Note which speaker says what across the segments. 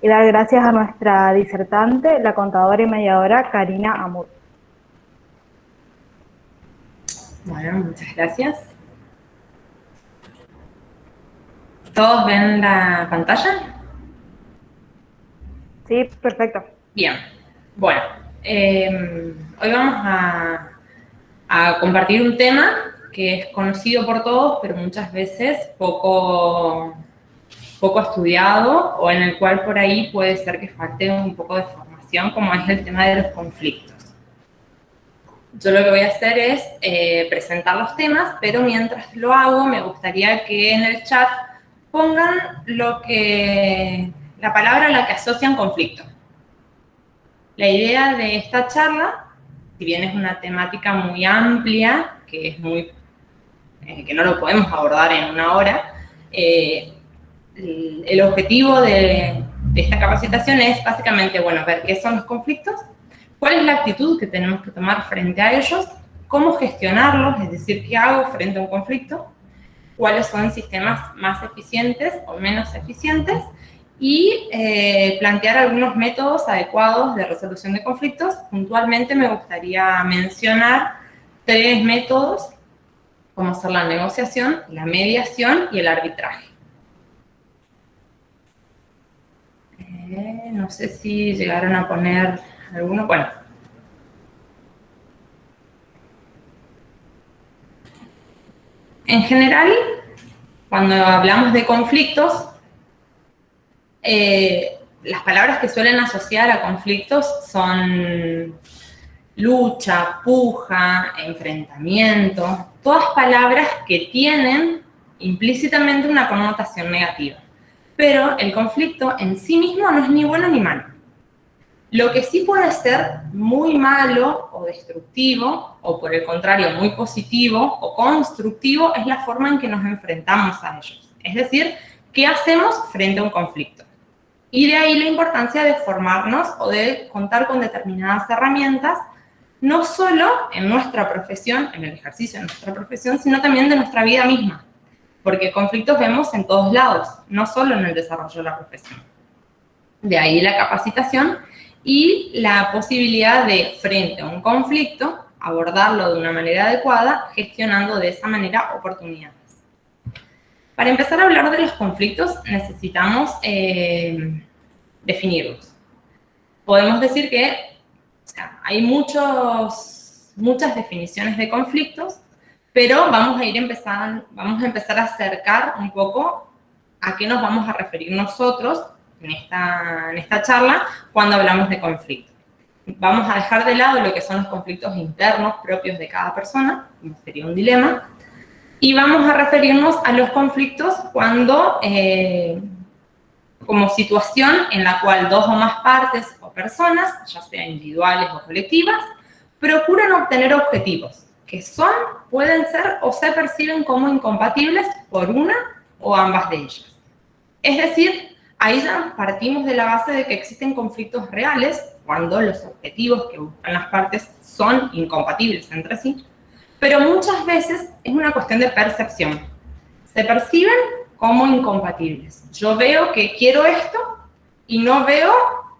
Speaker 1: y dar gracias a nuestra disertante, la contadora y mediadora Karina Amur.
Speaker 2: Bueno, muchas gracias. ¿Todos ven la pantalla?
Speaker 1: Sí, perfecto.
Speaker 2: Bien. Bueno, hoy vamos a compartir un tema que es conocido por todos, pero muchas veces poco estudiado, o en el cual por ahí puede ser que falte un poco de formación, como es el tema de los conflictos. Yo lo que voy a hacer es presentar los temas, pero mientras lo hago me gustaría que en el chat pongan la palabra a la que asocian conflicto. La idea de esta charla, si bien es una temática muy amplia, que no lo podemos abordar en una hora, el objetivo de esta capacitación es básicamente, bueno, ver qué son los conflictos, cuál es la actitud que tenemos que tomar frente a ellos, cómo gestionarlos, es decir, qué hago frente a un conflicto, cuáles son sistemas más eficientes o menos eficientes, y plantear algunos métodos adecuados de resolución de conflictos. Puntualmente me gustaría mencionar 3 métodos, como ser la negociación, la mediación y el arbitraje. No sé si llegaron a poner alguno. Bueno. En general, cuando hablamos de conflictos, las palabras que suelen asociar a conflictos son lucha, puja, enfrentamiento, todas palabras que tienen implícitamente una connotación negativa. Pero el conflicto en sí mismo no es ni bueno ni malo. Lo que sí puede ser muy malo o destructivo, o por el contrario, muy positivo o constructivo, es la forma en que nos enfrentamos a ellos. Es decir, ¿qué hacemos frente a un conflicto? Y de ahí la importancia de formarnos o de contar con determinadas herramientas, no solo en nuestra profesión, en el ejercicio de nuestra profesión, sino también de nuestra vida misma. Porque conflictos vemos en todos lados, no solo en el desarrollo de la profesión. De ahí la capacitación y la posibilidad de, frente a un conflicto, abordarlo de una manera adecuada, gestionando de esa manera oportunidades. Para empezar a hablar de los conflictos, necesitamos definirlos. Podemos decir que hay muchas definiciones de conflictos, pero vamos a empezar a acercar un poco a qué nos vamos a referir nosotros en esta charla cuando hablamos de conflicto. Vamos a dejar de lado lo que son los conflictos internos propios de cada persona, como sería un dilema, y vamos a referirnos a los conflictos cuando, como situación en la cual 2 o más partes o personas, ya sea individuales o colectivas, procuran obtener objetivos que pueden ser o se perciben como incompatibles por una o ambas de ellas. Es decir, ahí ya partimos de la base de que existen conflictos reales cuando los objetivos que buscan las partes son incompatibles entre sí, pero muchas veces es una cuestión de percepción. Se perciben como incompatibles. Yo veo que quiero esto y no veo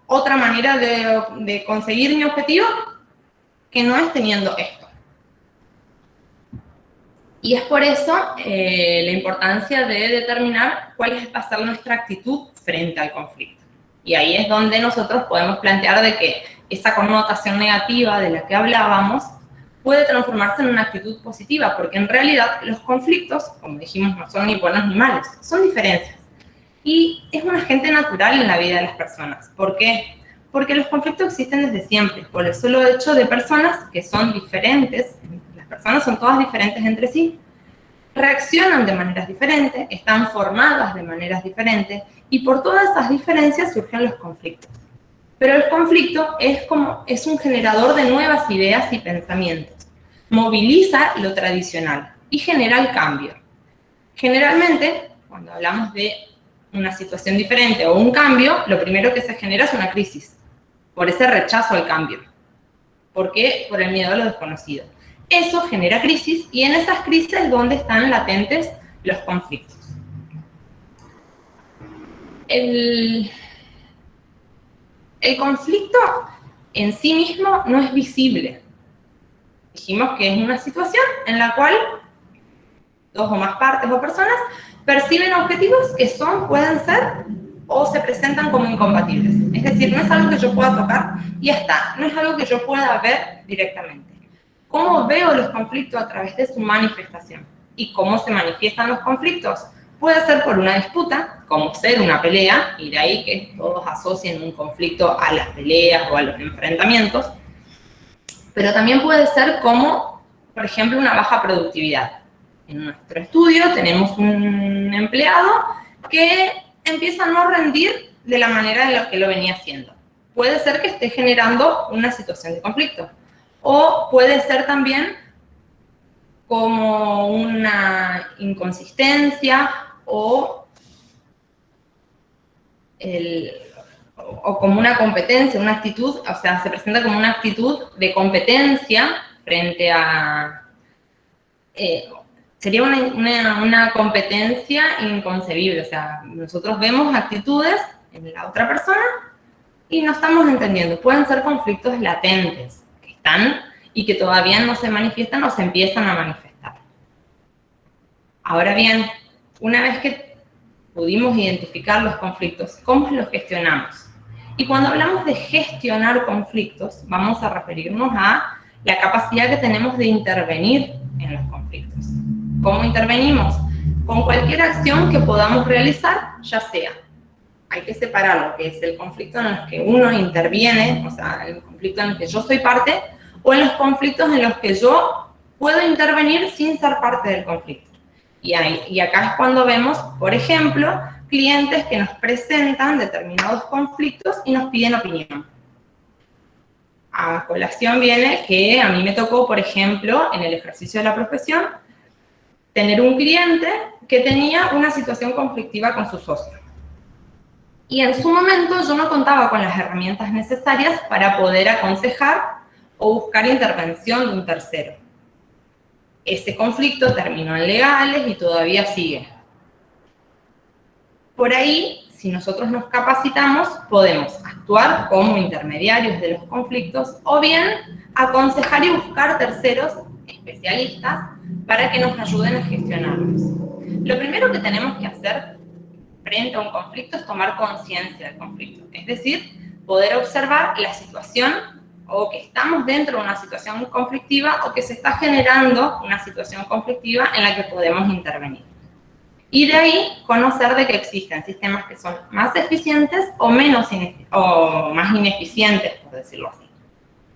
Speaker 2: otra manera de conseguir mi objetivo que no es teniendo esto. Y es por eso la importancia de determinar cuál va a ser nuestra actitud frente al conflicto. Y ahí es donde nosotros podemos plantear de que esa connotación negativa de la que hablábamos puede transformarse en una actitud positiva, porque en realidad los conflictos, como dijimos, no son ni buenos ni malos, son diferencias. Y es un agente natural en la vida de las personas. ¿Por qué? Porque los conflictos existen desde siempre, por el solo hecho de personas que son diferentes. Las personas son todas diferentes entre sí, reaccionan de maneras diferentes, están formadas de maneras diferentes, y por todas esas diferencias surgen los conflictos. Pero el conflicto es un generador de nuevas ideas y pensamientos. Moviliza lo tradicional y genera el cambio. Generalmente, cuando hablamos de una situación diferente o un cambio, lo primero que se genera es una crisis, por ese rechazo al cambio. ¿Por qué? Por el miedo a lo desconocido. Eso genera crisis, y en esas crisis es donde están latentes los conflictos. El conflicto en sí mismo no es visible. Dijimos que es una situación en la cual dos o más partes o personas perciben objetivos que pueden ser o se presentan como incompatibles. Es decir, no es algo que yo pueda tocar y ya está, no es algo que yo pueda ver directamente. ¿Cómo veo los conflictos? A través de su manifestación. ¿Y cómo se manifiestan los conflictos? Puede ser por una disputa, como ser una pelea, y de ahí que todos asocien un conflicto a las peleas o a los enfrentamientos, pero también puede ser como, por ejemplo, una baja productividad. En nuestro estudio tenemos un empleado que empieza a no rendir de la manera en la que lo venía haciendo. Puede ser que esté generando una situación de conflicto. O puede ser también como una inconsistencia o como una competencia, una actitud, o sea, se presenta como una actitud de competencia frente a... sería una competencia inconcebible, o sea, nosotros vemos actitudes en la otra persona y no estamos entendiendo. Pueden ser conflictos latentes que están y que todavía no se manifiestan o se empiezan a manifestar. Ahora bien, una vez que pudimos identificar los conflictos, ¿cómo los gestionamos? Y cuando hablamos de gestionar conflictos, vamos a referirnos a la capacidad que tenemos de intervenir en los conflictos. ¿Cómo intervenimos? Con cualquier acción que podamos realizar, ya sea. Hay que separar lo que es el conflicto en el que uno interviene, o sea, el conflicto en el que yo soy parte, o en los conflictos en los que yo puedo intervenir sin ser parte del conflicto. Y acá es cuando vemos, por ejemplo, clientes que nos presentan determinados conflictos y nos piden opinión. A colación viene que a mí me tocó, por ejemplo, en el ejercicio de la profesión, tener un cliente que tenía una situación conflictiva con su socio. Y en su momento yo no contaba con las herramientas necesarias para poder aconsejar o buscar intervención de un tercero. Ese conflicto terminó en legales y todavía sigue. Por ahí, si nosotros nos capacitamos, podemos actuar como intermediarios de los conflictos o bien aconsejar y buscar terceros especialistas para que nos ayuden a gestionarlos. Lo primero que tenemos que hacer frente a un conflicto es tomar conciencia del conflicto, es decir, poder observar la situación o que estamos dentro de una situación conflictiva o que se está generando una situación conflictiva en la que podemos intervenir. Y de ahí conocer de que existen sistemas que son más eficientes o más ineficientes, por decirlo así.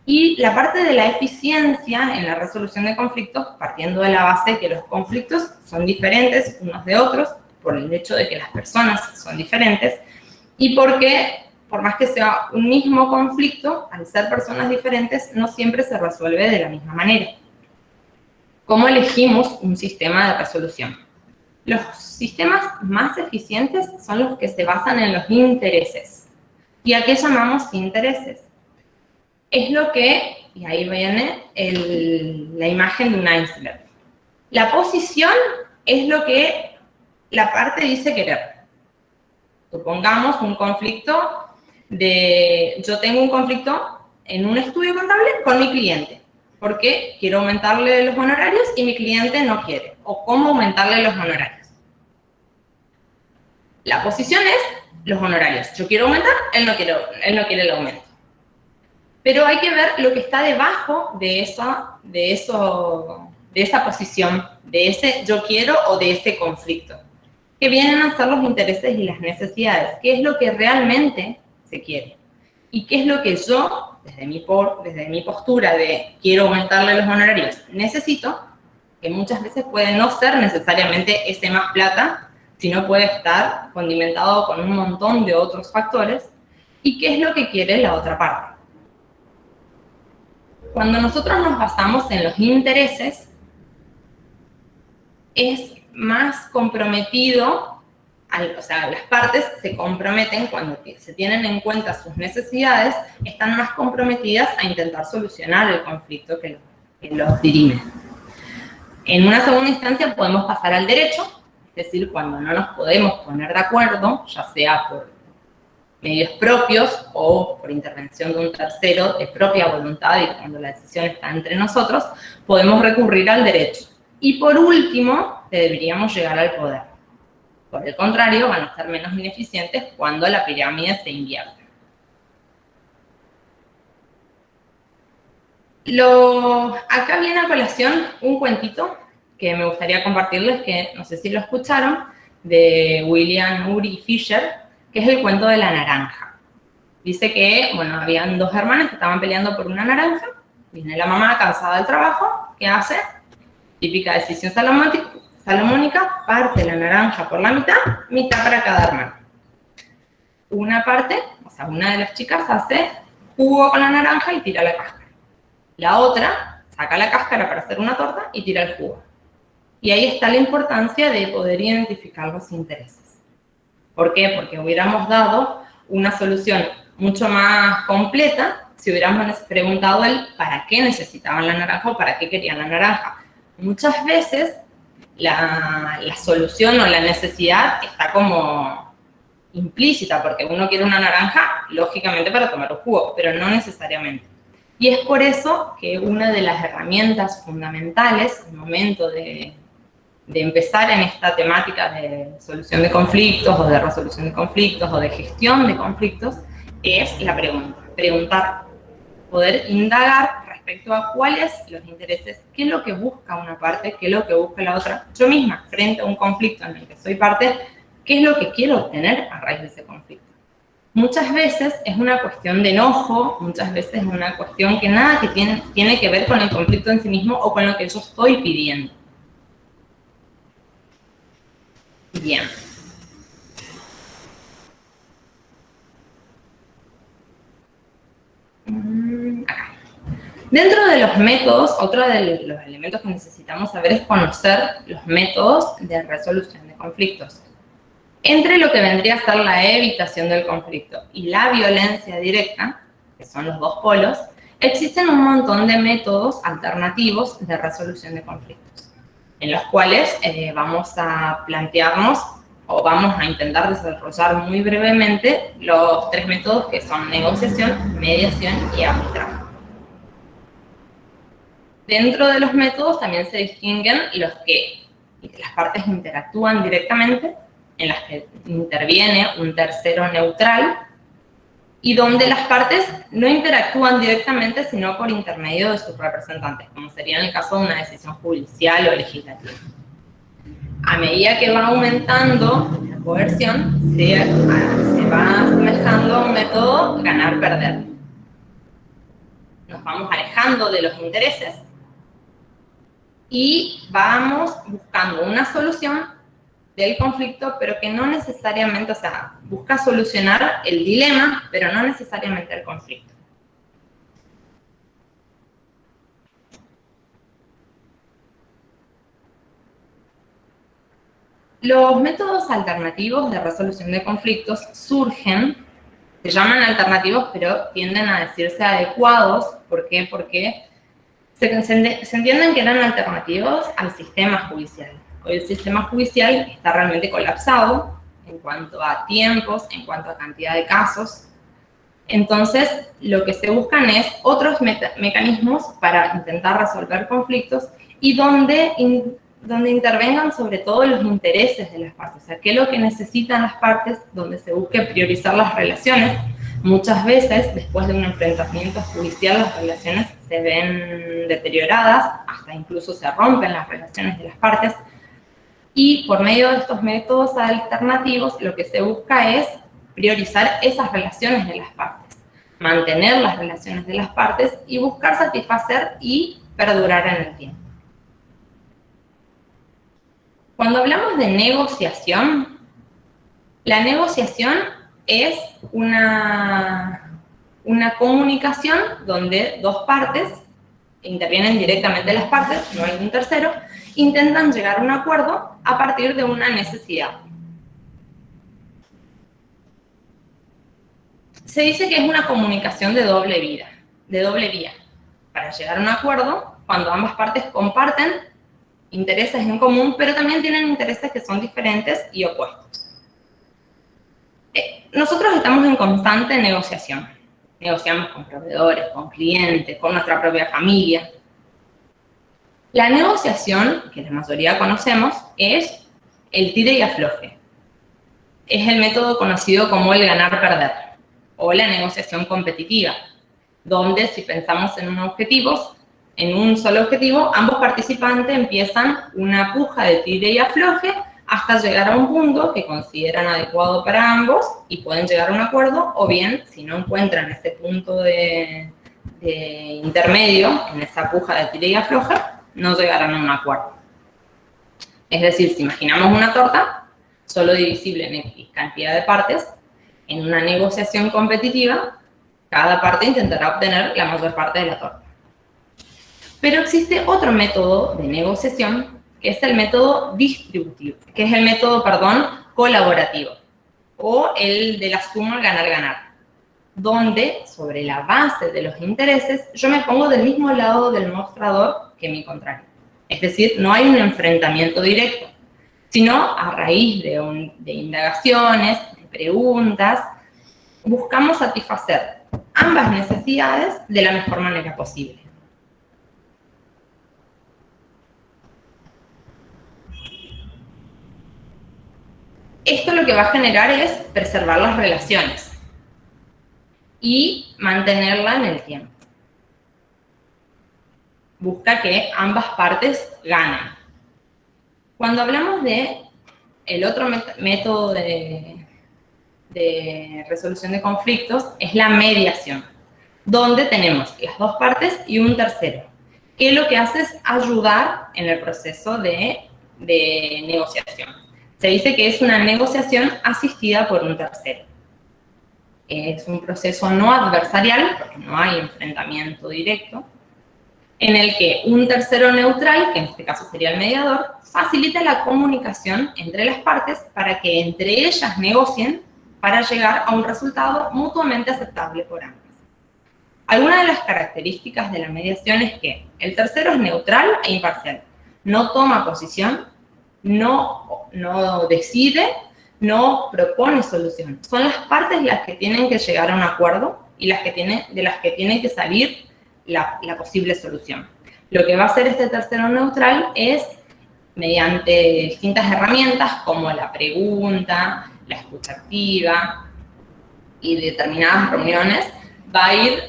Speaker 2: Y la parte de la eficiencia en la resolución de conflictos, partiendo de la base de que los conflictos son diferentes unos de otros, por el hecho de que las personas son diferentes, y porque, por más que sea un mismo conflicto, al ser personas diferentes, no siempre se resuelve de la misma manera. ¿Cómo elegimos un sistema de resolución? Los sistemas más eficientes son los que se basan en los intereses. ¿Y a qué llamamos intereses? Es lo que, y ahí viene la imagen de un iceberg. La posición es lo que la parte dice querer. Supongamos un conflicto yo tengo un conflicto en un estudio contable con mi cliente, porque quiero aumentarle los honorarios y mi cliente no quiere, o cómo aumentarle los honorarios. La posición es los honorarios. Yo quiero aumentar, él no quiere el aumento. Pero hay que ver lo que está debajo de esa posición, de ese yo quiero o de ese conflicto, que vienen a ser los intereses y las necesidades. ¿Qué es lo que realmente se quiere? ¿Y qué es lo que yo, desde mi postura de quiero aumentarle los honorarios, necesito? Que muchas veces puede no ser necesariamente ese más plata, sino puede estar condimentado con un montón de otros factores. ¿Y qué es lo que quiere la otra parte? Cuando nosotros nos basamos en los intereses, es más comprometido, o sea, las partes se comprometen cuando se tienen en cuenta sus necesidades, están más comprometidas a intentar solucionar el conflicto que los dirime. En una segunda instancia podemos pasar al derecho, es decir, cuando no nos podemos poner de acuerdo, ya sea por medios propios o por intervención de un tercero de propia voluntad y cuando la decisión está entre nosotros, podemos recurrir al derecho. Y por último, deberíamos llegar al poder. Por el contrario, van a ser menos ineficientes cuando la pirámide se invierte. Acá viene a colación un cuentito que me gustaría compartirles, que no sé si lo escucharon, de William Ury Fisher, que es el cuento de la naranja. Dice que, bueno, habían dos hermanas que estaban peleando por una naranja. Viene la mamá cansada del trabajo, ¿qué hace? Típica decisión salomónica, parte la naranja por la mitad, mitad para cada hermano. Una parte, o sea, una de las chicas hace jugo con la naranja y tira la cáscara. La otra saca la cáscara para hacer una torta y tira el jugo. Y ahí está la importancia de poder identificar los intereses. ¿Por qué? Porque hubiéramos dado una solución mucho más completa si hubiéramos preguntado el para qué necesitaban la naranja o para qué querían la naranja. Muchas veces la solución o la necesidad está como implícita, porque uno quiere una naranja, lógicamente, para tomar un jugo, pero no necesariamente. Y es por eso que una de las herramientas fundamentales al momento de empezar en esta temática de solución de conflictos o de resolución de conflictos o de gestión de conflictos es la pregunta. Preguntar, poder indagar respecto a cuáles los intereses, qué es lo que busca una parte, qué es lo que busca la otra. Yo misma, frente a un conflicto en el que soy parte, ¿qué es lo que quiero obtener a raíz de ese conflicto? Muchas veces es una cuestión de enojo, muchas veces es una cuestión que nada que tiene que ver con el conflicto en sí mismo o con lo que yo estoy pidiendo. Bien. Acá. Dentro de los métodos, otro de los elementos que necesitamos saber es conocer los métodos de resolución de conflictos. Entre lo que vendría a ser la evitación del conflicto y la violencia directa, que son los dos polos, existen un montón de métodos alternativos de resolución de conflictos, en los cuales vamos a plantearnos o vamos a intentar desarrollar muy brevemente los tres métodos que son negociación, mediación y arbitraje. Dentro de los métodos también se distinguen los que las partes interactúan directamente, en las que interviene un tercero neutral, y donde las partes no interactúan directamente, sino por intermedio de sus representantes, como sería en el caso de una decisión judicial o legislativa. A medida que va aumentando la coerción, se va asemejando a un método ganar-perder. Nos vamos alejando de los intereses y vamos buscando una solución del conflicto, pero que no necesariamente, o sea, busca solucionar el dilema, pero no necesariamente el conflicto. Los métodos alternativos de resolución de conflictos surgen, se llaman alternativos, pero tienden a decirse adecuados. ¿Por qué? Porque se entienden que eran alternativos al sistema judicial. Hoy el sistema judicial está realmente colapsado en cuanto a tiempos, en cuanto a cantidad de casos. Entonces, lo que se buscan es otros mecanismos para intentar resolver conflictos y donde intervengan sobre todo los intereses de las partes. O sea, qué es lo que necesitan las partes, donde se busque priorizar las relaciones. Muchas veces, después de un enfrentamiento judicial, las relaciones se ven deterioradas, hasta incluso se rompen las relaciones de las partes. Y por medio de estos métodos alternativos, lo que se busca es priorizar esas relaciones de las partes, mantener las relaciones de las partes y buscar satisfacer y perdurar en el tiempo. Cuando hablamos de negociación, la negociación es una comunicación donde dos partes, intervienen directamente las partes, no hay un tercero, intentan llegar a un acuerdo a partir de una necesidad. Se dice que es una comunicación de doble vía. Para llegar a un acuerdo, cuando ambas partes comparten intereses en común, pero también tienen intereses que son diferentes y opuestos. nosotros estamos en constante negociación. Negociamos con proveedores, con clientes, con nuestra propia familia. La negociación, que la mayoría conocemos, es el tire y afloje. Es el método conocido como el ganar-perder o la negociación competitiva, donde si pensamos en un solo objetivo, ambos participantes empiezan una puja de tire y afloje hasta llegar a un punto que consideran adecuado para ambos y pueden llegar a un acuerdo, o bien, si no encuentran ese punto de intermedio en esa puja de tire y afloje, no llegarán a un acuerdo. Es decir, si imaginamos una torta, solo divisible en X cantidad de partes, en una negociación competitiva, cada parte intentará obtener la mayor parte de la torta. Pero existe otro método de negociación, que es el método distributivo, que es el método, colaborativo, o el de la suma ganar-ganar, donde, sobre la base de los intereses, yo me pongo del mismo lado del mostrador que mi contrario. Es decir, no hay un enfrentamiento directo, sino a raíz de indagaciones, de preguntas, buscamos satisfacer ambas necesidades de la mejor manera posible. Esto lo que va a generar es preservar las relaciones y mantenerla en el tiempo. Busca que ambas partes ganen. Cuando hablamos de el otro método de resolución de conflictos, es la mediación, donde tenemos las dos partes y un tercero, que lo que hace es ayudar en el proceso de negociación. Se dice que es una negociación asistida por un tercero. Es un proceso no adversarial, porque no hay enfrentamiento directo, en el que un tercero neutral, que en este caso sería el mediador, facilita la comunicación entre las partes para que entre ellas negocien para llegar a un resultado mutuamente aceptable por ambas. Algunas de las características de la mediación es que el tercero es neutral e imparcial, no toma posición, no decide, no propone solución. Son las partes las que tienen que llegar a un acuerdo y de las que tiene que salir la posible solución. Lo que va a hacer este tercero neutral es, mediante distintas herramientas como la pregunta, la escucha activa y determinadas reuniones, va a ir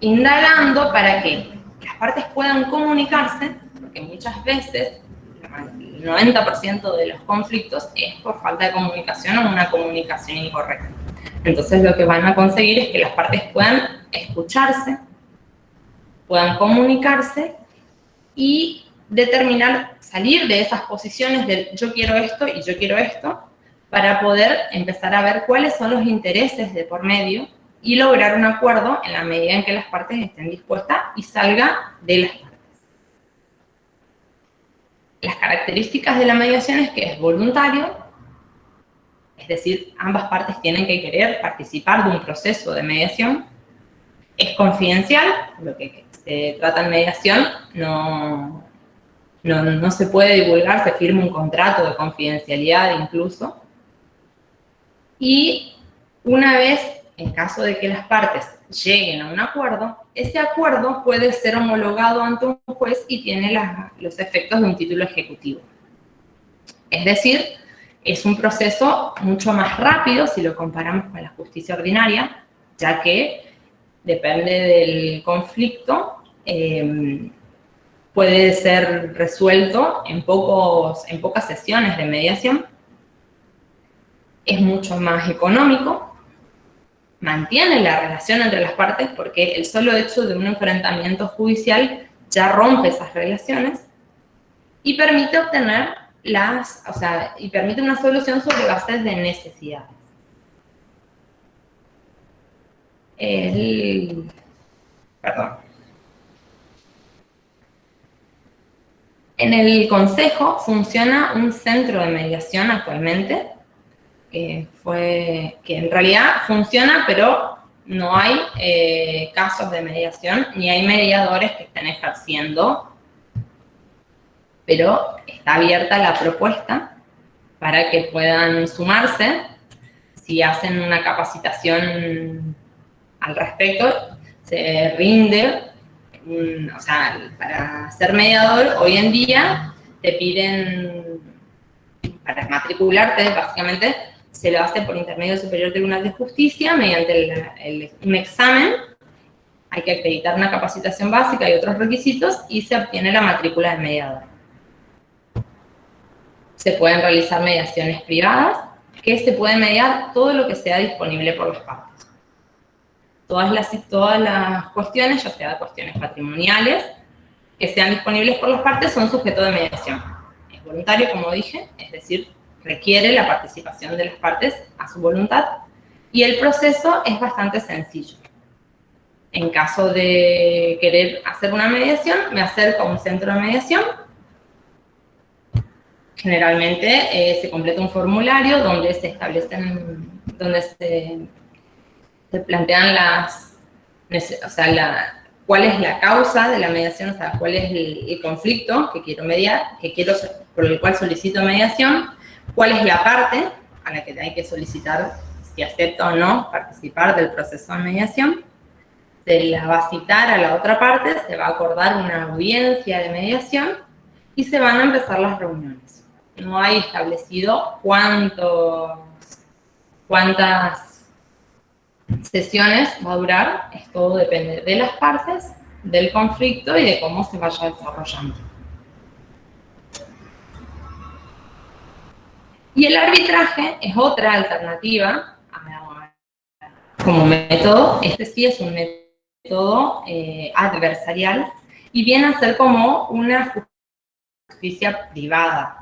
Speaker 2: indagando para que las partes puedan comunicarse, porque muchas veces el 90% de los conflictos es por falta de comunicación o una comunicación incorrecta. Entonces lo que van a conseguir es que las partes puedan escucharse, puedan comunicarse y determinar, salir de esas posiciones de yo quiero esto y yo quiero esto, para poder empezar a ver cuáles son los intereses de por medio y lograr un acuerdo en la medida en que las partes estén dispuestas y salga de las partes. Las características de la mediación es que es voluntario, es decir, ambas partes tienen que querer participar de un proceso de mediación. Es confidencial, lo que se trata en mediación no se puede divulgar, se firma un contrato de confidencialidad incluso. Y una vez, en caso de que las partes lleguen a un acuerdo, ese acuerdo puede ser homologado ante un juez y tiene los efectos de un título ejecutivo. Es decir, es un proceso mucho más rápido si lo comparamos con la justicia ordinaria, ya que depende del conflicto, puede ser resuelto en pocas sesiones de mediación, es mucho más económico, mantiene la relación entre las partes porque el solo hecho de un enfrentamiento judicial ya rompe esas relaciones y permite obtener permite una solución sobre bases de necesidades. En el Consejo funciona un centro de mediación actualmente, que en realidad funciona, pero no hay casos de mediación, ni hay mediadores que estén ejerciendo, pero está abierta la propuesta para que puedan sumarse si hacen una capacitación al respecto, se rinde, o sea, para ser mediador, hoy en día te piden, para matricularte, básicamente, se lo hace por intermedio del Superior Tribunal de Justicia, mediante un examen, hay que acreditar una capacitación básica y otros requisitos, y se obtiene la matrícula de mediador. Se pueden realizar mediaciones privadas, que se puede mediar todo lo que sea disponible por las partes. Todas las cuestiones, ya sea cuestiones patrimoniales, que sean disponibles por las partes, son sujeto de mediación. Es voluntario, como dije, es decir, requiere la participación de las partes a su voluntad, y el proceso es bastante sencillo. En caso de querer hacer una mediación, me acerco a un centro de mediación. Generalmente se completa un formulario donde se establecen, donde se plantean cuál es la causa de la mediación, o sea, cuál es el conflicto que quiero mediar, por el cual solicito mediación, cuál es la parte a la que hay que solicitar si acepta o no participar del proceso de mediación. Se la va a citar a la otra parte, se va a acordar una audiencia de mediación y se van a empezar las reuniones. No hay establecido cuántas sesiones va a durar, todo depende de las partes, del conflicto y de cómo se vaya desarrollando. Y el arbitraje es otra alternativa como método. Este sí es un método adversarial y viene a ser como una justicia privada.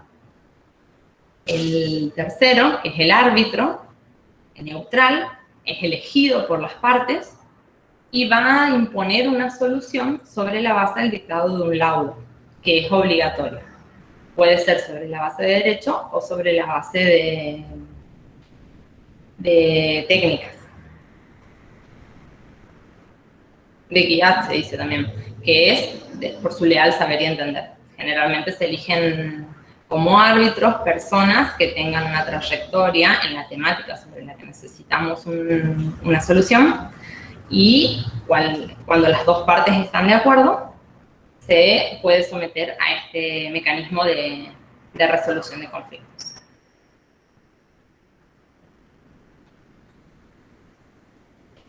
Speaker 2: El tercero, que es el árbitro, el neutral, es elegido por las partes y va a imponer una solución sobre la base del dictado de un laudo, que es obligatorio. Puede ser sobre la base de derecho o sobre la base de técnicas. De equidad se dice también, que es por su leal saber y entender. Generalmente se eligen como árbitros personas que tengan una trayectoria en la temática sobre la que necesitamos una solución, y cuando las dos partes están de acuerdo, se puede someter a este mecanismo de resolución de conflictos.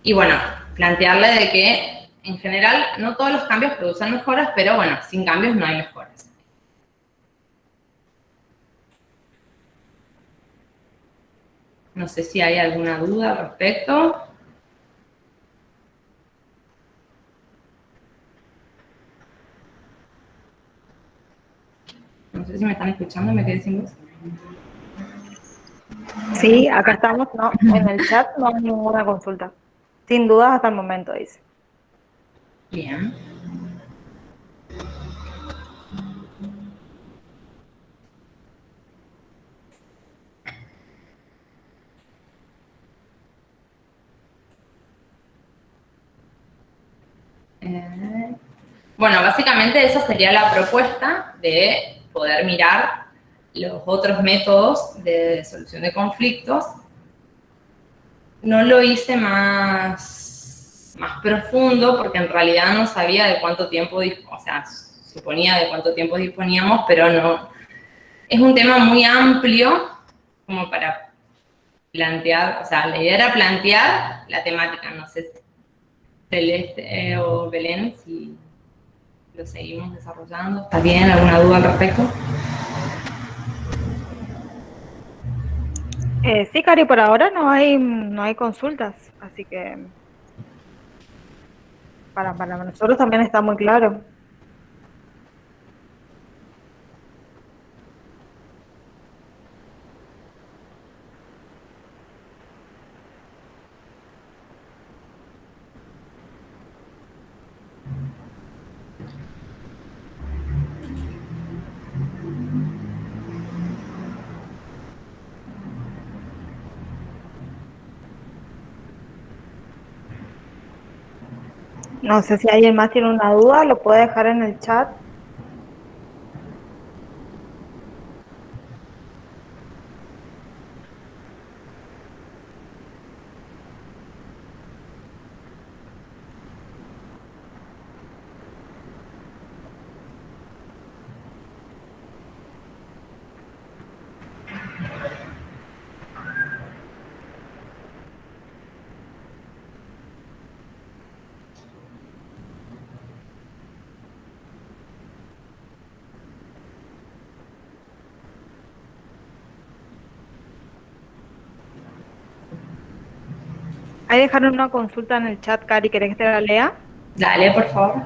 Speaker 2: Y bueno, plantearle de que en general no todos los cambios producen mejoras, pero bueno, sin cambios no hay mejoras. No sé si hay alguna duda al respecto. No sé si me están escuchando, me quedé sin voz.
Speaker 1: Sí, acá estamos, no, en el chat no hay ninguna consulta. Sin dudas hasta el momento, dice.
Speaker 2: Bien. Bueno, básicamente esa sería la propuesta de poder mirar los otros métodos de solución de conflictos. No lo hice más profundo porque en realidad no sabía de cuánto tiempo, o sea, suponía de cuánto tiempo disponíamos, pero no. Es un tema muy amplio como para plantear, o sea, la idea era plantear la temática, no sé si Celeste o Belén, si lo seguimos desarrollando. ¿Está bien? ¿Alguna duda al respecto?
Speaker 1: Sí, Cari, por ahora no hay consultas, así que para nosotros también está muy claro. No sé si alguien más tiene una duda, lo puede dejar en el chat. Ahí dejaron una consulta en el chat, Cari, ¿querés que te la lea?
Speaker 2: Dale, por favor.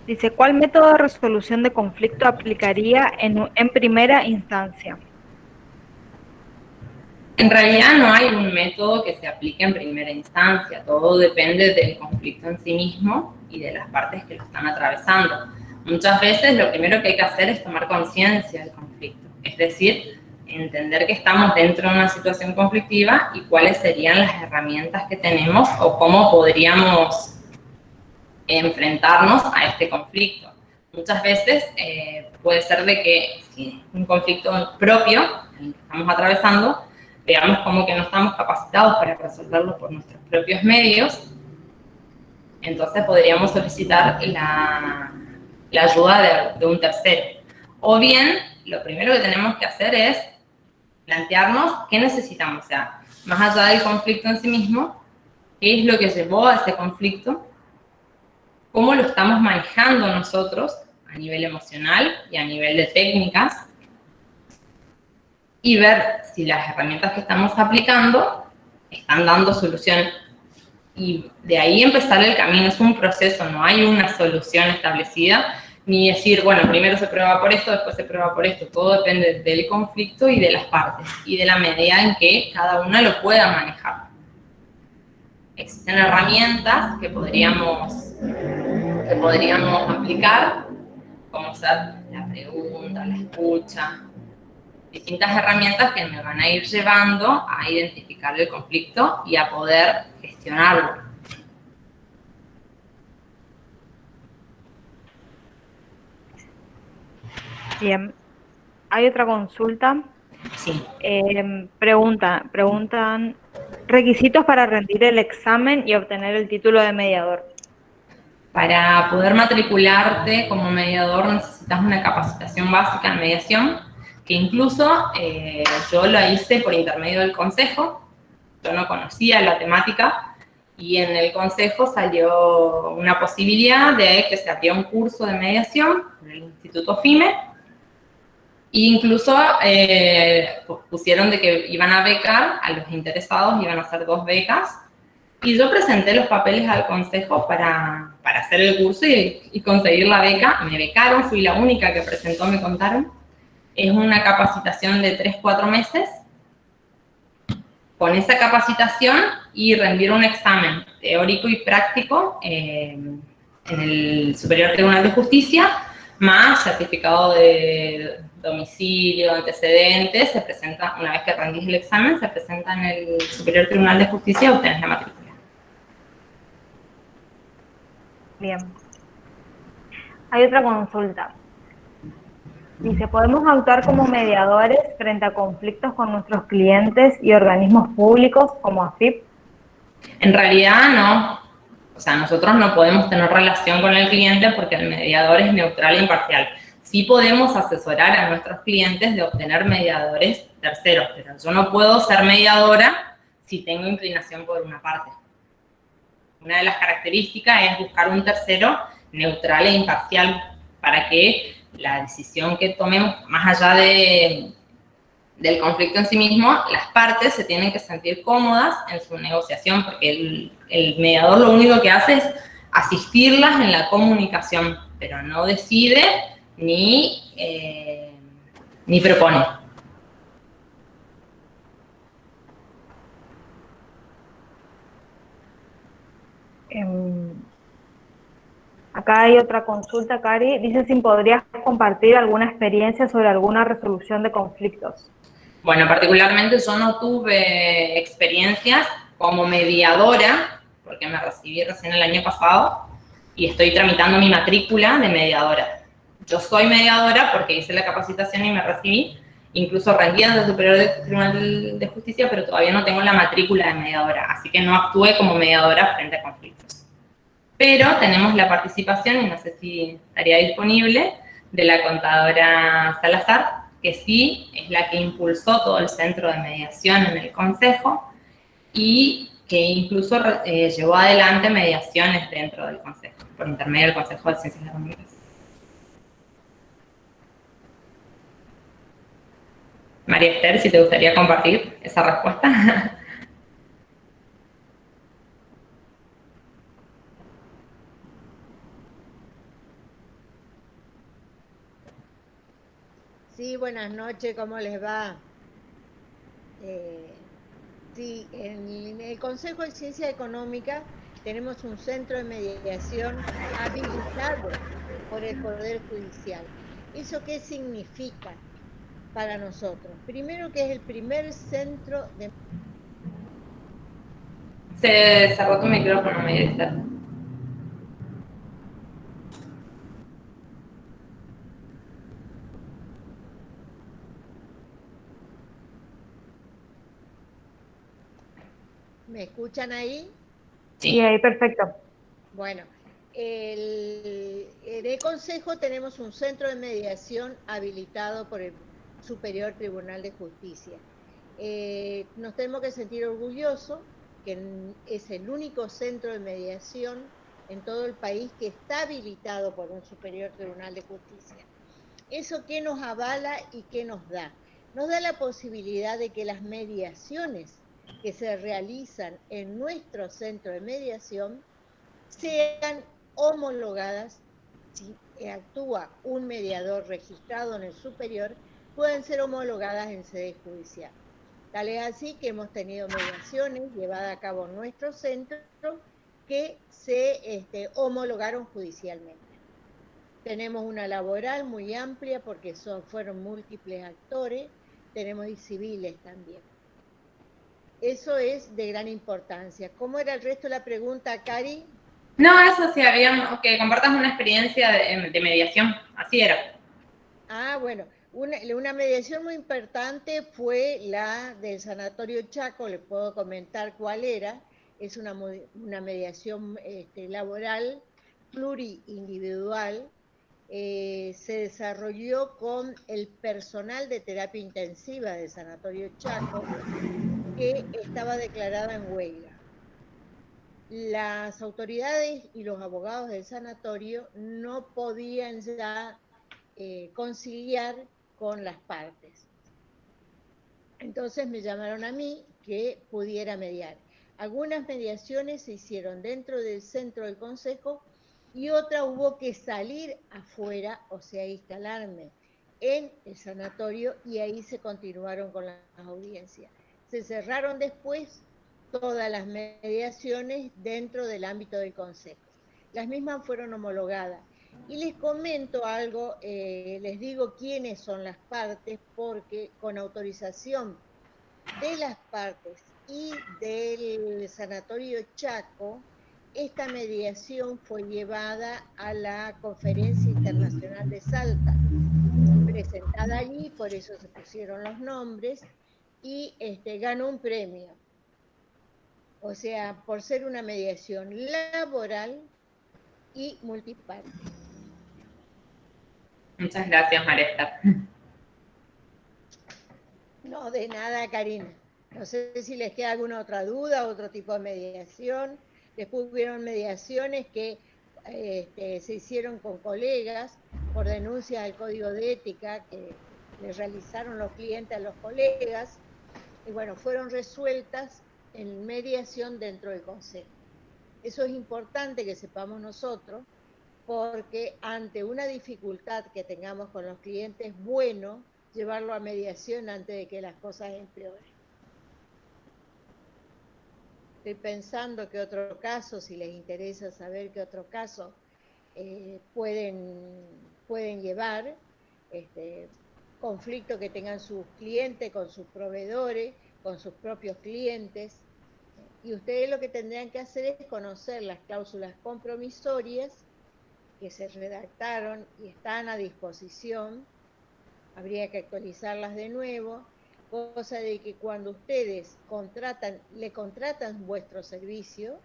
Speaker 1: Dice, ¿cuál método de resolución de conflicto aplicaría en primera instancia?
Speaker 2: En realidad no hay un método que se aplique en primera instancia, todo depende del conflicto en sí mismo y de las partes que lo están atravesando. Muchas veces lo primero que hay que hacer es tomar conciencia del conflicto, es decir, entender que estamos dentro de una situación conflictiva y cuáles serían las herramientas que tenemos o cómo podríamos enfrentarnos a este conflicto. Muchas veces puede ser de que si es un conflicto propio en el que estamos atravesando, veamos como que no estamos capacitados para resolverlo por nuestros propios medios, entonces podríamos solicitar la ayuda de un tercero. O bien, lo primero que tenemos que hacer es plantearnos qué necesitamos, o sea, más allá del conflicto en sí mismo, qué es lo que llevó a ese conflicto, cómo lo estamos manejando nosotros a nivel emocional y a nivel de técnicas, y ver si las herramientas que estamos aplicando están dando solución. Y de ahí empezar el camino, es un proceso, no hay una solución establecida, ni decir, bueno, primero se prueba por esto, después se prueba por esto, todo depende del conflicto y de las partes, y de la medida en que cada una lo pueda manejar. Existen herramientas que podríamos aplicar, como ser la pregunta, la escucha, distintas herramientas que me van a ir llevando a identificar el conflicto y a poder gestionarlo.
Speaker 1: Bien. Hay otra consulta.
Speaker 2: Sí.
Speaker 1: Preguntan requisitos para rendir el examen y obtener el título de mediador.
Speaker 2: Para poder matricularte como mediador necesitas una capacitación básica en mediación, que incluso yo la hice por intermedio del consejo. Yo no conocía la temática y en el consejo salió una posibilidad de que se abría un curso de mediación en el Instituto FIME. E incluso pusieron de que iban a becar a los interesados, iban a hacer 2 becas. Y yo presenté los papeles al consejo para hacer el curso y conseguir la beca. Me becaron, fui la única que presentó, me contaron. Es una capacitación de 3-4 meses. Con esa capacitación y rendir un examen teórico y práctico en el Superior Tribunal de Justicia, más certificado de domicilio, antecedentes, se presenta, una vez que rendís el examen, se presenta en el Superior Tribunal de Justicia y obtenés la matrícula.
Speaker 1: Bien. Hay otra consulta. Dice, ¿podemos actuar como mediadores frente a conflictos con nuestros clientes y organismos públicos como AFIP?
Speaker 2: En realidad no. O sea, nosotros no podemos tener relación con el cliente porque el mediador es neutral e imparcial. Sí podemos asesorar a nuestros clientes de obtener mediadores terceros, pero yo no puedo ser mediadora si tengo inclinación por una parte. Una de las características es buscar un tercero neutral e imparcial para que la decisión que tomemos, más allá del conflicto en sí mismo, las partes se tienen que sentir cómodas en su negociación, porque el mediador lo único que hace es asistirlas en la comunicación, pero no decide ni propone.
Speaker 1: Acá hay otra consulta, Cari. Dice si podrías compartir alguna experiencia sobre alguna resolución de conflictos.
Speaker 2: Bueno, particularmente yo no tuve experiencias como mediadora, porque me recibí recién el año pasado y estoy tramitando mi matrícula de mediadora. Yo soy mediadora porque hice la capacitación y me recibí, incluso rendí ante el Superior Tribunal de Justicia, pero todavía no tengo la matrícula de mediadora, así que no actué como mediadora frente a conflictos. Pero tenemos la participación, y no sé si estaría disponible, de la contadora Salazar, que sí es la que impulsó todo el centro de mediación en el Consejo y que incluso llevó adelante mediaciones dentro del Consejo, por intermedio del Consejo de Ciencias de la Comunicación. María Esther, si te gustaría compartir esa respuesta.
Speaker 3: Sí, buenas noches, ¿cómo les va? Eh, sí, en el Consejo de Ciencia Económica tenemos un centro de mediación habilitado por el Poder Judicial. ¿Eso qué significa para nosotros? Primero que es el primer centro de...
Speaker 2: Se cerró tu micrófono, me dice.
Speaker 3: ¿Me escuchan ahí?
Speaker 1: Sí, ahí perfecto.
Speaker 3: Bueno, en el Consejo tenemos un centro de mediación habilitado por el Superior Tribunal de Justicia. Nos tenemos que sentir orgullosos que es el único centro de mediación en todo el país que está habilitado por un Superior Tribunal de Justicia. ¿Eso qué nos avala y qué nos da? Nos da la posibilidad de que las mediaciones que se realizan en nuestro centro de mediación sean homologadas, si actúa un mediador registrado en el superior, pueden ser homologadas en sede judicial. Tal es así que hemos tenido mediaciones llevadas a cabo en nuestro centro que se homologaron judicialmente. Tenemos una laboral muy amplia porque fueron múltiples actores, tenemos y civiles también. Eso es de gran importancia. ¿Cómo era el resto de la pregunta, Cari?
Speaker 2: No, eso sí, había que compartas una experiencia de mediación, así era.
Speaker 3: Bueno, una mediación muy importante fue la del Sanatorio Chaco, les puedo comentar cuál era. Es una mediación laboral pluriindividual. Se desarrolló con el personal de terapia intensiva del Sanatorio Chaco, que estaba declarada en huelga. Las autoridades y los abogados del sanatorio no podían ya conciliar con las partes. Entonces me llamaron a mí que pudiera mediar. Algunas mediaciones se hicieron dentro del centro del consejo y otra hubo que salir afuera, o sea, instalarme en el sanatorio y ahí se continuaron con las audiencias. Se cerraron después todas las mediaciones dentro del ámbito del consejo. Las mismas fueron homologadas. Y les comento algo, les digo quiénes son las partes, porque con autorización de las partes y del Sanatorio Chaco, esta mediación fue llevada a la Conferencia Internacional de Salta, presentada allí, por eso se pusieron los nombres, y ganó un premio. O sea, por ser una mediación laboral y multiparte.
Speaker 2: Muchas gracias, Maresta.
Speaker 3: No, de nada, Karina. No sé si les queda alguna otra duda, otro tipo de mediación. Después hubieron mediaciones que se hicieron con colegas por denuncias al código de ética que les realizaron los clientes a los colegas. Y bueno, fueron resueltas en mediación dentro del consejo. Eso es importante que sepamos nosotros, porque ante una dificultad que tengamos con los clientes, es bueno llevarlo a mediación antes de que las cosas empeoren. Estoy pensando que otro caso, si les interesa saber qué otro caso pueden llevar, conflicto que tengan sus clientes con sus proveedores, con sus propios clientes. Y ustedes lo que tendrían que hacer es conocer las cláusulas compromisorias que se redactaron y están a disposición. Habría que actualizarlas de nuevo, cosa de que cuando ustedes le contratan vuestro servicio,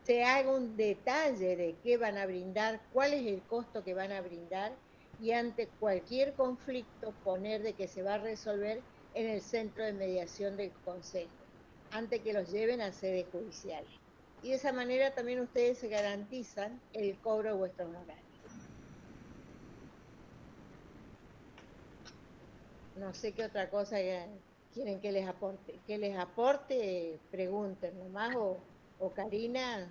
Speaker 3: se haga un detalle de qué van a brindar, cuál es el costo que van a brindar, y ante cualquier conflicto poner de que se va a resolver en el centro de mediación del consejo, antes que los lleven a sedes judiciales. Y de esa manera también ustedes se garantizan el cobro de vuestros honorarios. No sé qué otra cosa quieren que les aporte, pregunten nomás, o Karina,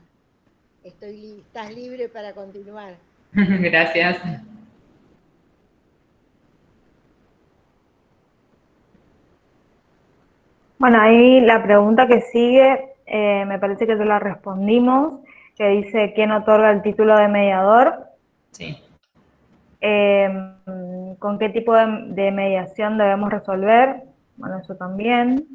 Speaker 3: estás libre para continuar.
Speaker 2: Gracias.
Speaker 1: Bueno, ahí la pregunta que sigue, me parece que ya la respondimos, que dice quién otorga el título de mediador.
Speaker 2: Sí.
Speaker 1: ¿Con qué tipo de mediación debemos resolver? Bueno, eso también.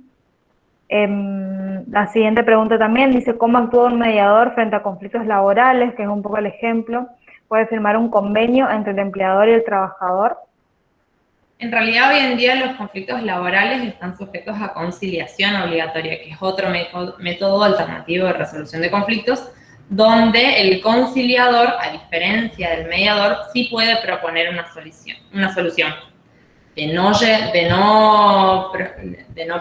Speaker 1: La siguiente pregunta también dice, ¿cómo actúa un mediador frente a conflictos laborales? Que es un poco el ejemplo. ¿Puede firmar un convenio entre el empleador y el trabajador?
Speaker 2: En realidad, hoy en día los conflictos laborales están sujetos a conciliación obligatoria, que es otro método alternativo de resolución de conflictos, donde el conciliador, a diferencia del mediador, sí puede proponer una solución. De no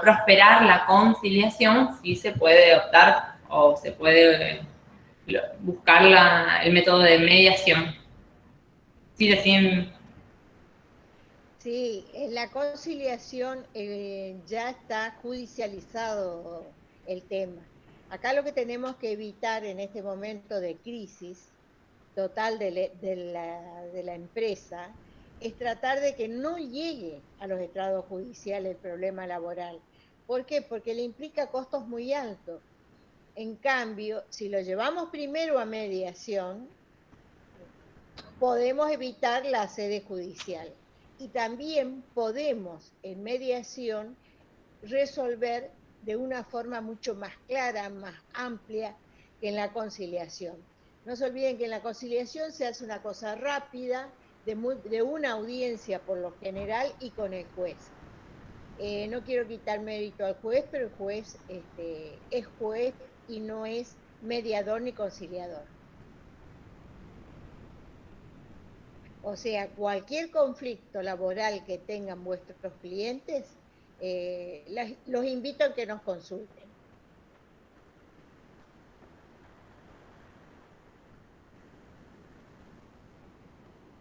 Speaker 2: prosperar la conciliación, sí se puede optar o se puede buscar el método de mediación. Sí, decían.
Speaker 3: Sí, en la conciliación ya está judicializado el tema. Acá lo que tenemos que evitar en este momento de crisis total de la empresa es tratar de que no llegue a los estrados judiciales el problema laboral. ¿Por qué? Porque le implica costos muy altos. En cambio, si lo llevamos primero a mediación, podemos evitar la sede judicial. Y también podemos, en mediación, resolver de una forma mucho más clara, más amplia que en la conciliación. No se olviden que en la conciliación se hace una cosa rápida, de una audiencia por lo general y con el juez. No quiero quitar mérito al juez, pero el juez es juez y no es mediador ni conciliador. O sea, cualquier conflicto laboral que tengan vuestros clientes, los invito a que nos consulten.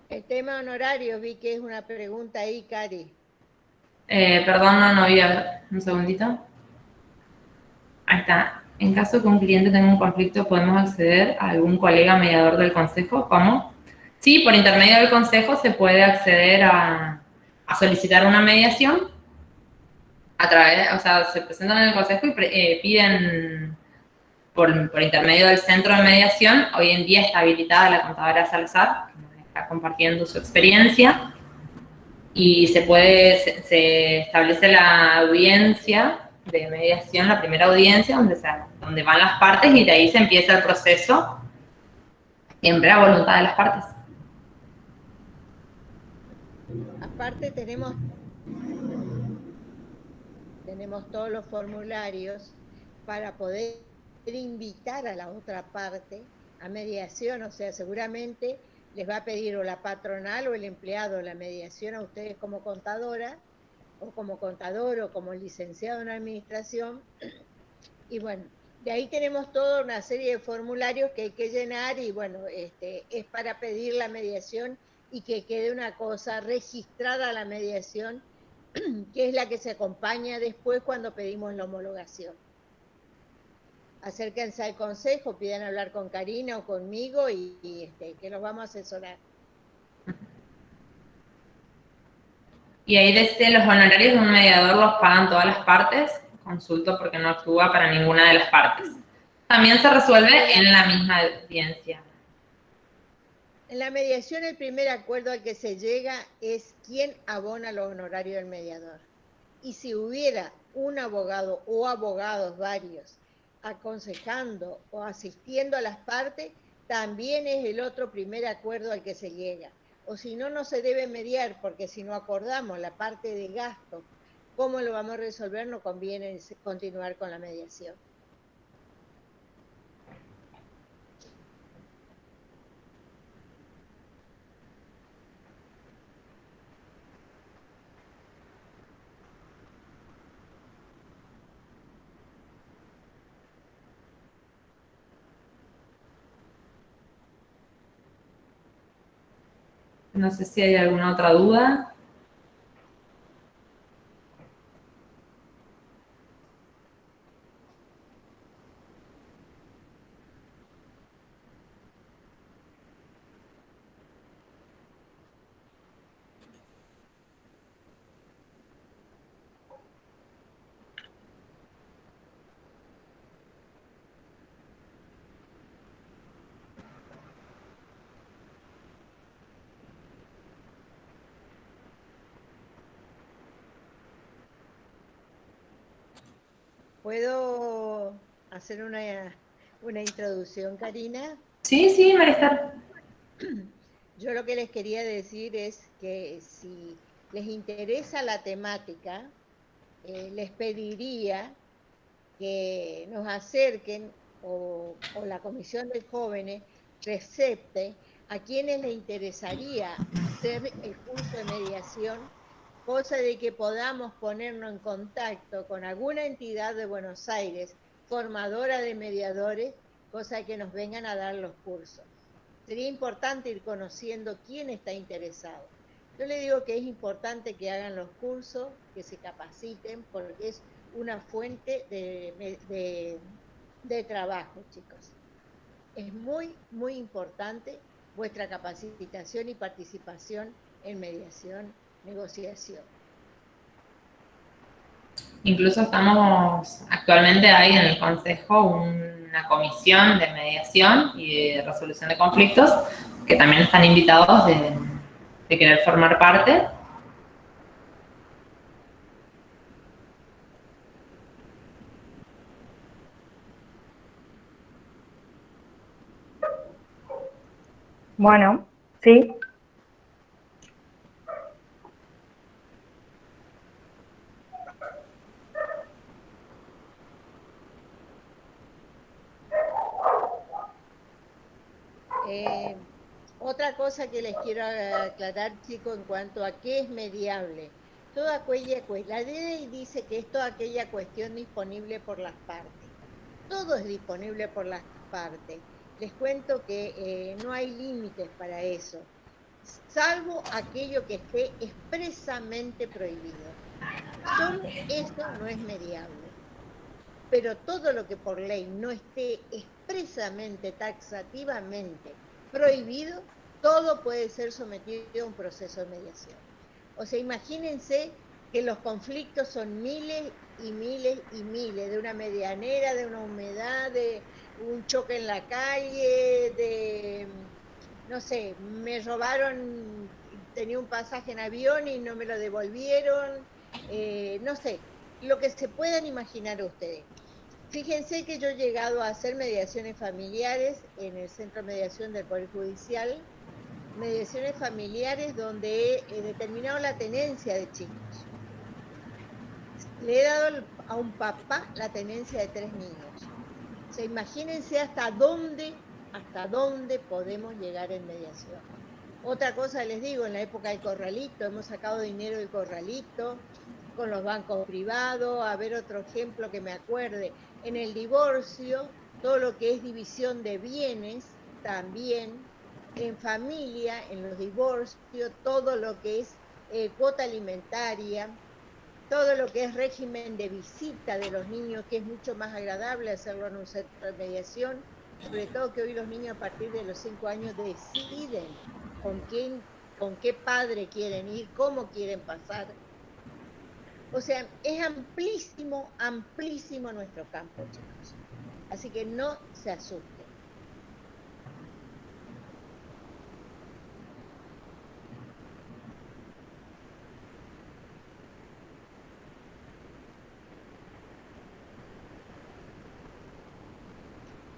Speaker 3: El tema honorario, vi que es una pregunta ahí, Cari.
Speaker 2: Perdón, no vi, a ver, un segundito. Ahí está. En caso que un cliente tenga un conflicto, ¿podemos acceder a algún colega mediador del consejo? ¿Cómo? Sí, por intermedio del consejo se puede acceder a solicitar una mediación a través, o sea, se presentan en el consejo y piden por intermedio del centro de mediación. Hoy en día está habilitada la contadora Salazar, que nos está compartiendo su experiencia, y se establece la audiencia de mediación, la primera audiencia, donde van las partes y de ahí se empieza el proceso, siempre a voluntad de las partes.
Speaker 3: Aparte tenemos todos los formularios para poder invitar a la otra parte a mediación, o sea, seguramente les va a pedir o la patronal o el empleado la mediación a ustedes como contadora, o como contador o como licenciado en administración. Y bueno, de ahí tenemos toda una serie de formularios que hay que llenar y bueno, es para pedir la mediación y que quede una cosa registrada a la mediación, que es la que se acompaña después cuando pedimos la homologación. Acérquense al consejo, pidan hablar con Karina o conmigo y que los vamos a asesorar.
Speaker 2: Y ahí desde los honorarios de un mediador los pagan todas las partes, consulto porque no actúa para ninguna de las partes. También se resuelve en la misma audiencia.
Speaker 3: En la mediación, el primer acuerdo al que se llega es quién abona los honorarios del mediador. Y si hubiera un abogado o abogados varios aconsejando o asistiendo a las partes, también es el otro primer acuerdo al que se llega. O si no, no se debe mediar, porque si no acordamos la parte de gasto, cómo lo vamos a resolver, no conviene continuar con la mediación.
Speaker 2: No sé si hay alguna otra duda.
Speaker 3: ¿Puedo hacer una introducción, Karina?
Speaker 2: Sí, sí, Maristar.
Speaker 3: Yo lo que les quería decir es que si les interesa la temática, les pediría que nos acerquen o la Comisión de Jóvenes recepte a quienes les interesaría hacer el curso de mediación, cosa de que podamos ponernos en contacto con alguna entidad de Buenos Aires, formadora de mediadores, cosa de que nos vengan a dar los cursos. Sería importante ir conociendo quién está interesado. Yo le digo que es importante que hagan los cursos, que se capaciten, porque es una fuente de trabajo, chicos. Es muy, muy importante vuestra capacitación y participación en mediación, negociación.
Speaker 2: Incluso estamos, actualmente hay en el Consejo una comisión de mediación y de resolución de conflictos que también están invitados de querer formar parte.
Speaker 1: Bueno, sí.
Speaker 3: Otra cosa que les quiero aclarar, chicos, en cuanto a qué es mediable. La ley dice que es toda aquella cuestión disponible por las partes. Todo es disponible por las partes. Les cuento que no hay límites para eso, salvo aquello que esté expresamente prohibido. Solo eso no es mediable. Pero todo lo que por ley no esté expresamente, taxativamente prohibido, todo puede ser sometido a un proceso de mediación. O sea, imagínense que los conflictos son miles y miles y miles, de una medianera, de una humedad, de un choque en la calle, no sé, me robaron, tenía un pasaje en avión y no me lo devolvieron, no sé, lo que se puedan imaginar ustedes. Fíjense que yo he llegado a hacer mediaciones familiares en el Centro de Mediación del Poder Judicial, mediaciones familiares donde he determinado la tenencia de chicos. Le he dado a un papá la tenencia de 3 niños. O sea, imagínense hasta dónde podemos llegar en mediación. Otra cosa les digo, en la época del corralito, hemos sacado dinero del corralito, con los bancos privados, a ver otro ejemplo que me acuerde. En el divorcio, todo lo que es división de bienes, también. En familia, en los divorcios, todo lo que es cuota alimentaria, todo lo que es régimen de visita de los niños, que es mucho más agradable hacerlo en un centro de mediación, sobre todo que hoy los niños a partir de los 5 años deciden con qué padre quieren ir, cómo quieren pasar. O sea, es amplísimo, amplísimo nuestro campo, chicos. Así que no se asusten.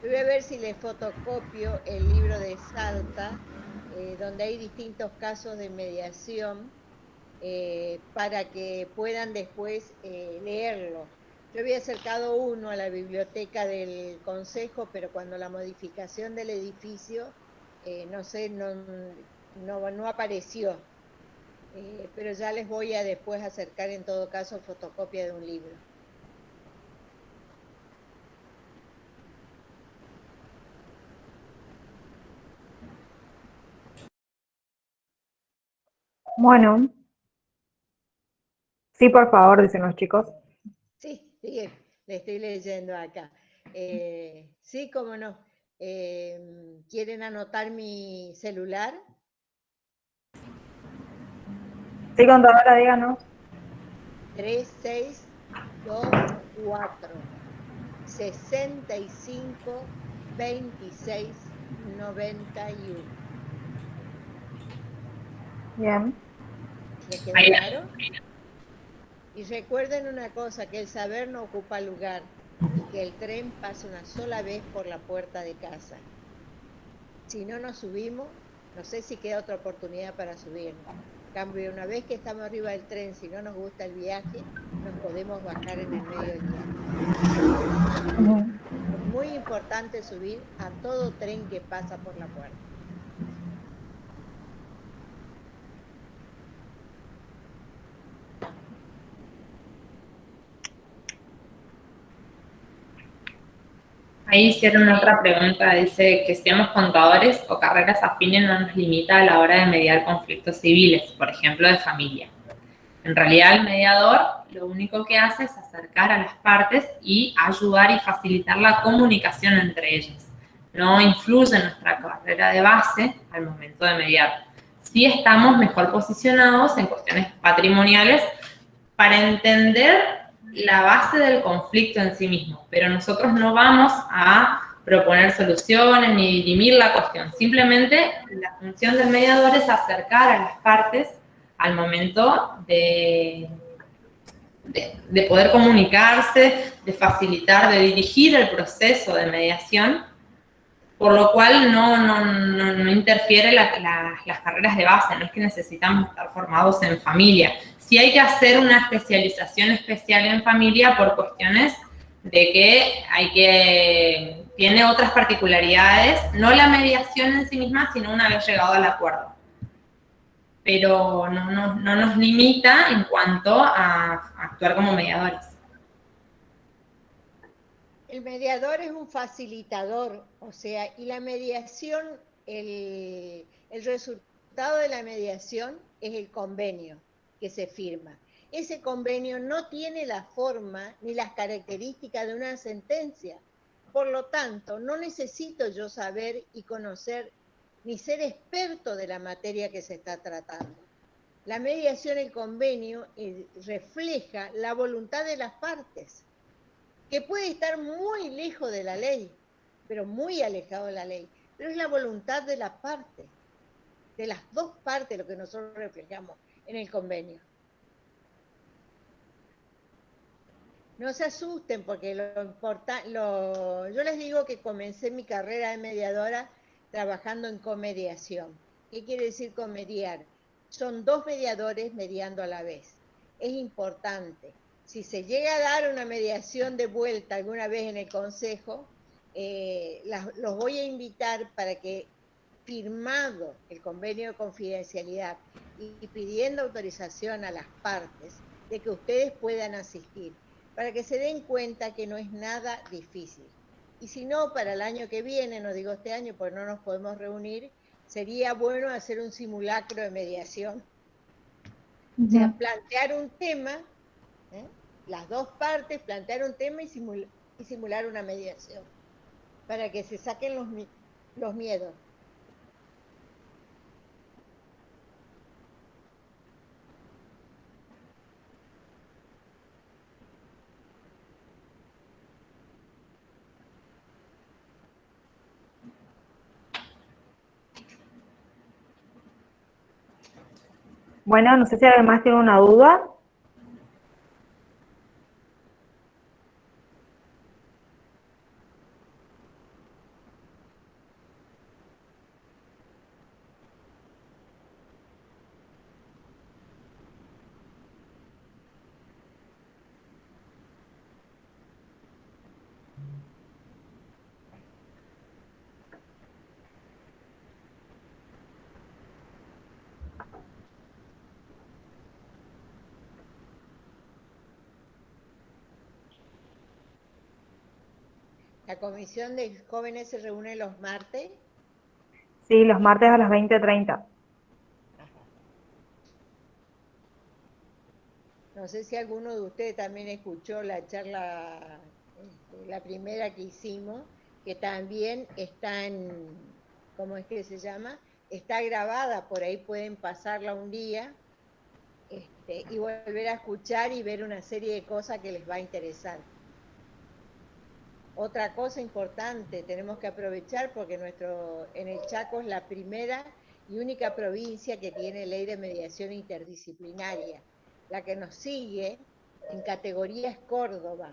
Speaker 3: Yo voy a ver si les fotocopio el libro de Salta, donde hay distintos casos de mediación, para que puedan después leerlo. Yo había acercado uno a la biblioteca del Consejo, pero cuando la modificación del edificio, no sé, no apareció. Pero ya les voy a después acercar en todo caso fotocopia de un libro.
Speaker 1: Bueno, sí, por favor, dicen los chicos.
Speaker 3: Sí, sí, le estoy leyendo acá. Sí, cómo no. ¿Quieren anotar mi celular?
Speaker 1: Sí, contadora, díganos.
Speaker 3: 3624 65 26 91.
Speaker 1: Bien.
Speaker 3: ¿Les quedó
Speaker 2: Ahí,
Speaker 3: claro? Y recuerden una cosa, que el saber no ocupa lugar, que el tren pasa una sola vez por la puerta de casa. Si no nos subimos, no sé si queda otra oportunidad para subirnos. En cambio, una vez que estamos arriba del tren, si no nos gusta el viaje, nos podemos bajar en el medio del viaje. Es muy importante subir a todo tren que pasa por la puerta.
Speaker 2: Ahí hicieron otra pregunta, dice que seamos contadores o carreras afines no nos limita a la hora de mediar conflictos civiles, por ejemplo, de familia. En realidad, el mediador lo único que hace es acercar a las partes y ayudar y facilitar la comunicación entre ellas. No influye en nuestra carrera de base al momento de mediar. Sí estamos mejor posicionados en cuestiones patrimoniales para entender la base del conflicto en sí mismo, pero nosotros no vamos a proponer soluciones ni dirimir la cuestión. Simplemente la función del mediador es acercar a las partes al momento de poder comunicarse, de facilitar, de dirigir el proceso de mediación, por lo cual no interfiere las carreras de base, no es que necesitamos estar formados en familia. Sí hay que hacer una especialización especial en familia por cuestiones de que tiene otras particularidades, no la mediación en sí misma, sino una vez llegado al acuerdo. Pero no nos limita en cuanto a actuar como mediadores.
Speaker 3: El mediador es un facilitador, o sea, y la mediación, el resultado de la mediación es el convenio que se firma. Ese convenio no tiene la forma ni las características de una sentencia. Por lo tanto, no necesito yo saber y conocer ni ser experto de la materia que se está tratando. La mediación, el convenio, refleja la voluntad de las partes, que puede estar muy lejos de la ley, pero muy alejado de la ley, pero es la voluntad de la parte, de las dos partes, lo que nosotros reflejamos en el convenio. No se asusten, porque yo les digo que comencé mi carrera de mediadora trabajando en comediación. ¿Qué quiere decir comediar? Son dos mediadores mediando a la vez. Es importante. Si se llega a dar una mediación de vuelta alguna vez en el consejo, los voy a invitar para que, firmado el convenio de confidencialidad y pidiendo autorización a las partes, de que ustedes puedan asistir, para que se den cuenta que no es nada difícil. Y si no, para el año que viene, no digo este año porque no nos podemos reunir, sería bueno hacer un simulacro de mediación. O sea, plantear un tema, las dos partes, plantear un tema y simular una mediación, para que se saquen los miedos.
Speaker 1: Bueno, no sé si alguien más tiene una duda.
Speaker 3: La comisión de jóvenes se reúne los martes.
Speaker 1: Sí, los martes a las 20:30.
Speaker 3: No sé si alguno de ustedes también escuchó la charla, la primera que hicimos, que también está ¿cómo es que se llama? Está grabada, por ahí pueden pasarla un día y volver a escuchar y ver una serie de cosas que les va a interesar. Otra cosa importante, tenemos que aprovechar porque en el Chaco es la primera y única provincia que tiene ley de mediación interdisciplinaria. La que nos sigue en categoría es Córdoba.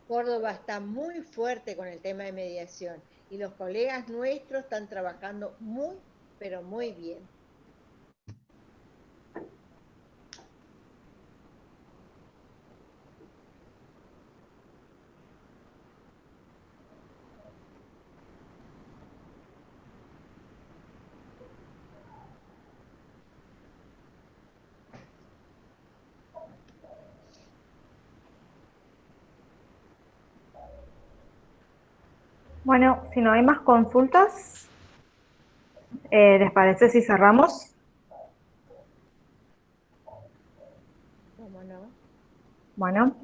Speaker 3: Córdoba está muy fuerte con el tema de mediación y los colegas nuestros están trabajando muy, pero muy bien.
Speaker 1: Bueno, si no hay más consultas, ¿les parece si cerramos?
Speaker 3: ¿Cómo no?
Speaker 1: Bueno,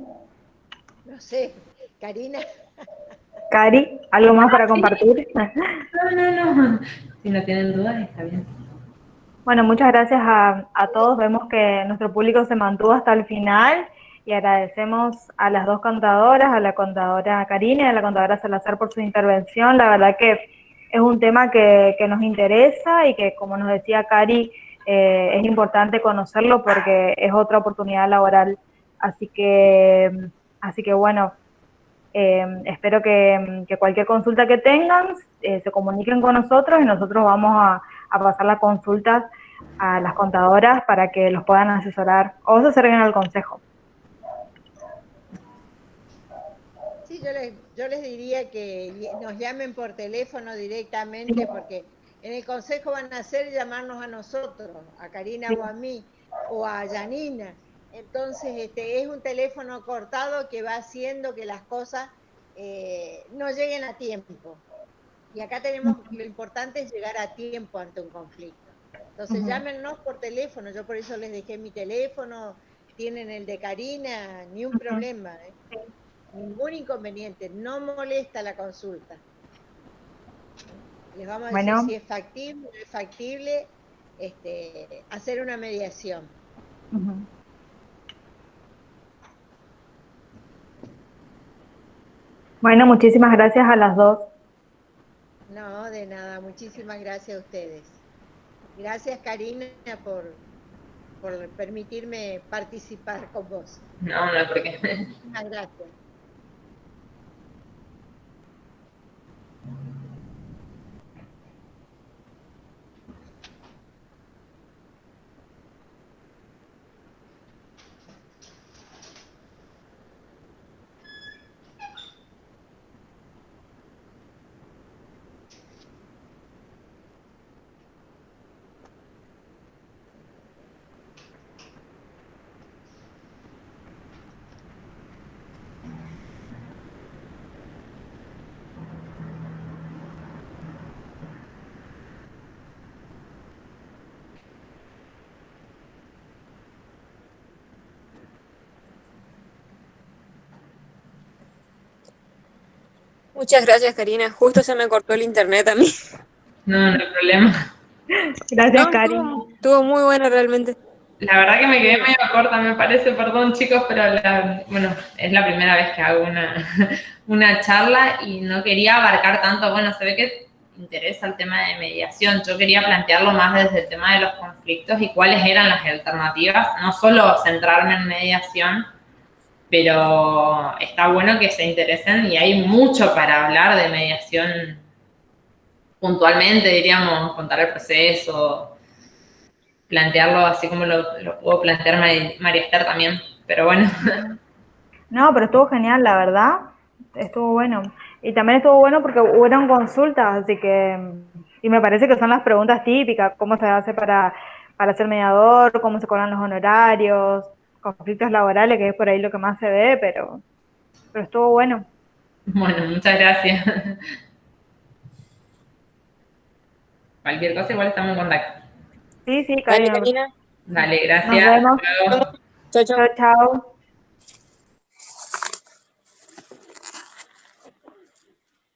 Speaker 3: No sé, Karina.
Speaker 1: Cari, ¿algo más para compartir?
Speaker 2: No. Si no tienen dudas, está bien.
Speaker 1: Bueno, muchas gracias a todos. Vemos que nuestro público se mantuvo hasta el final y agradecemos a las dos contadoras, a la contadora Karina y a la contadora Salazar por su intervención. La verdad que es un tema que nos interesa y que, como nos decía Cari, es importante conocerlo porque es otra oportunidad laboral. Así que bueno, espero que cualquier consulta que tengan se comuniquen con nosotros y nosotros vamos a pasar las consultas a las contadoras para que los puedan asesorar o se acerquen al consejo.
Speaker 3: Sí, yo les diría que nos llamen por teléfono directamente porque en el consejo van a hacer llamarnos a nosotros, a Karina
Speaker 1: Sí.
Speaker 3: o a mí, o a Yanina. Entonces, es un teléfono cortado que va haciendo que las cosas no lleguen a tiempo. Y acá tenemos, lo importante es llegar a tiempo ante un conflicto. Entonces, llámenos por teléfono, yo por eso les dejé mi teléfono, tienen el de Karina, ni un problema, ningún inconveniente, no molesta la consulta. Les vamos a decir
Speaker 1: Bueno.
Speaker 3: si es factible o no es factible hacer una mediación.
Speaker 1: Bueno, muchísimas gracias a las dos.
Speaker 3: No, de nada, muchísimas gracias a ustedes. Gracias, Karina, por permitirme participar con vos.
Speaker 2: No hay por qué.
Speaker 3: Muchas gracias.
Speaker 4: Muchas gracias, Karina. Justo se me cortó el internet a mí.
Speaker 2: No hay problema.
Speaker 1: Gracias,
Speaker 4: No,
Speaker 1: Cari.
Speaker 4: estuvo muy buena realmente.
Speaker 2: La verdad que me quedé medio corta, me parece, perdón chicos, pero bueno, es la primera vez que hago una charla y no quería abarcar tanto, bueno, se ve que interesa el tema de mediación, yo quería plantearlo más desde el tema de los conflictos y cuáles eran las alternativas, no solo centrarme en mediación, pero está bueno que se interesen y hay mucho para hablar de mediación puntualmente, diríamos, contar el proceso, plantearlo así como lo puedo plantear María Esther también, pero bueno.
Speaker 1: No, pero estuvo genial, la verdad. Estuvo bueno. Y también estuvo bueno porque hubieron consultas, así que, y me parece que son las preguntas típicas, cómo se hace para ser mediador, cómo se cobran los honorarios, conflictos laborales, que es por ahí lo que más se ve, pero estuvo bueno.
Speaker 2: Bueno, muchas gracias. Cualquier cosa igual estamos en contacto.
Speaker 1: Sí,
Speaker 4: Dale,
Speaker 1: Karina.
Speaker 4: Karina.
Speaker 2: Dale, gracias.
Speaker 1: Nos vemos.
Speaker 2: Hasta luego.
Speaker 4: Chao, chao.
Speaker 1: Chao, chao.